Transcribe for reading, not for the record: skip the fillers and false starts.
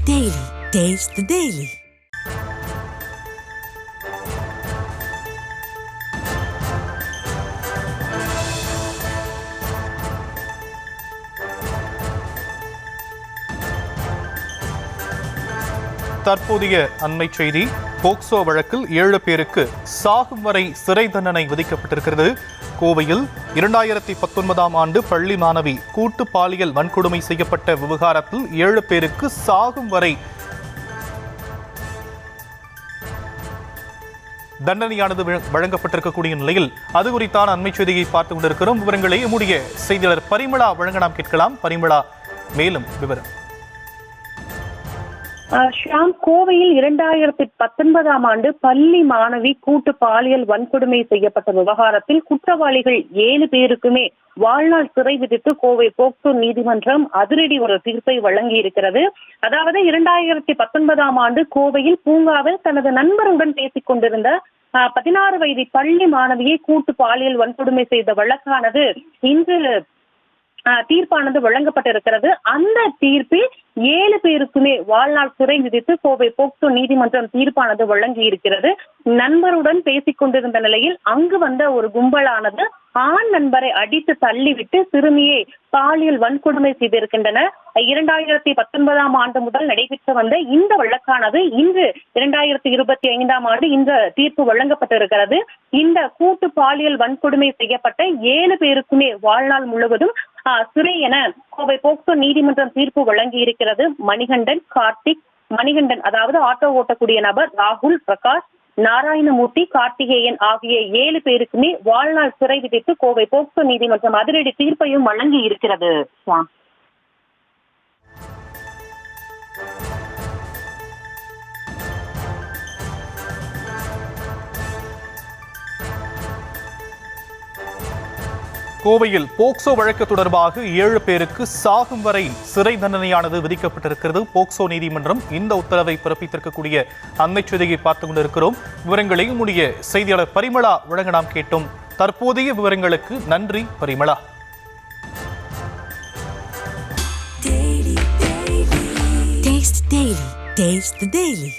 Daily. Taste the Daily. தற்போதைய அண்மை செய்தி. போக்சோ வழக்கில் 7 பேருக்கு சாகும் வரை சிறை தண்டனை விதிக்கப்பட்டிருக்கிறது. கோவையில் 2019ஆம் ஆண்டு பள்ளி மாணவி கூட்டு பாலியல் வன்கொடுமை செய்யப்பட்ட விவகாரத்தில் 7 பேருக்கு சாகும் வரை தண்டனையானது வழங்கப்பட்டிருக்கக்கூடிய நிலையில் அது குறித்தான அண்மை செய்தியை பார்த்துக் கொண்டிருக்கிறோம். விவரங்களை நம்முடைய செய்தியாளர் பரிமளா வழங்க நாம் கேட்கலாம். பரிமளா, மேலும் விவரம். ஷாம், கோவையில் 2019ஆம் ஆண்டு பள்ளி மாணவி கூட்டு பாலியல் வன்கொடுமை செய்யப்பட்ட விவகாரத்தில் குற்றவாளிகள் 7 பேருக்குமே வாழ்நாள் சிறை விதித்து கோவை போக்சோ நீதிமன்றம் அதிரடி ஒரு தீர்ப்பை வழங்கி இருக்கிறது. அதாவது 2019ஆம் ஆண்டு கோவையில் பூங்காவில் தனது நண்பருடன் பேசிக் கொண்டிருந்த 16 வயது பள்ளி மாணவியை கூட்டு பாலியல் வன்கொடுமை செய்த வழக்கானது இன்று தீர்ப்பானது வழங்கப்பட்டிருக்கிறது. அந்த தீர்ப்பில் 7 பேருக்குமே வாழ்நாள் சிறை விதித்து கோவை போக்சோ நீதிமன்றம் தீர்ப்பானது வழங்கி இருக்கிறது. நண்பருடன் பேசிக் கொண்டிருந்த நிலையில் அங்கு வந்த ஒரு கும்பலானது ஆண் நண்பரை அடித்து தள்ளிவிட்டு சிறுமியை பாலியல் வன்கொடுமை செய்திருக்கின்றனர். 2019ஆம் ஆண்டு முதல் நடைபெற்று வந்த இந்த வழக்கானது இன்று 2025ஆம் ஆண்டு இந்த தீர்ப்பு வழங்கப்பட்டிருக்கிறது. இந்த கூட்டு பாலியல் வன்கொடுமை செய்யப்பட்ட 7 பேருக்குமே வாழ்நாள் முழுவதும் சிறை என கோவை போக்சோ நீதிமன்றம் தீர்ப்பு வழங்கி இருக்கிறது. மணிகண்டன் அதாவது ஆட்டோ ஓட்டக்கூடிய நபர், ராகுல், பிரகாஷ், நாராயணமூர்த்தி, கார்த்திகேயன் ஆகிய 7 பேருக்குமே வாழ்நாள் சிறை விதித்து கோவை போக்சோ நீதிமன்றம் அதிரடி தீர்ப்பையும் வழங்கி இருக்கிறது. கோவையில் போக்சோ வழக்கு தொடர்பாக 7 பேருக்கு சாகும் வரை சிறை தண்டனையானது விதிக்கப்பட்டிருக்கிறது. போக்சோ நீதிமன்றம் இந்த உத்தரவை பிறப்பித்திருக்கக்கூடிய அண்மை செய்தியை பார்த்துக் கொண்டிருக்கிறோம். விவரங்களை நம்முடைய செய்தியாளர் பரிமளா வழங்க நாம் கேட்டோம். தற்போதைய விவரங்களுக்கு நன்றி பரிமளா. Taste the Daily.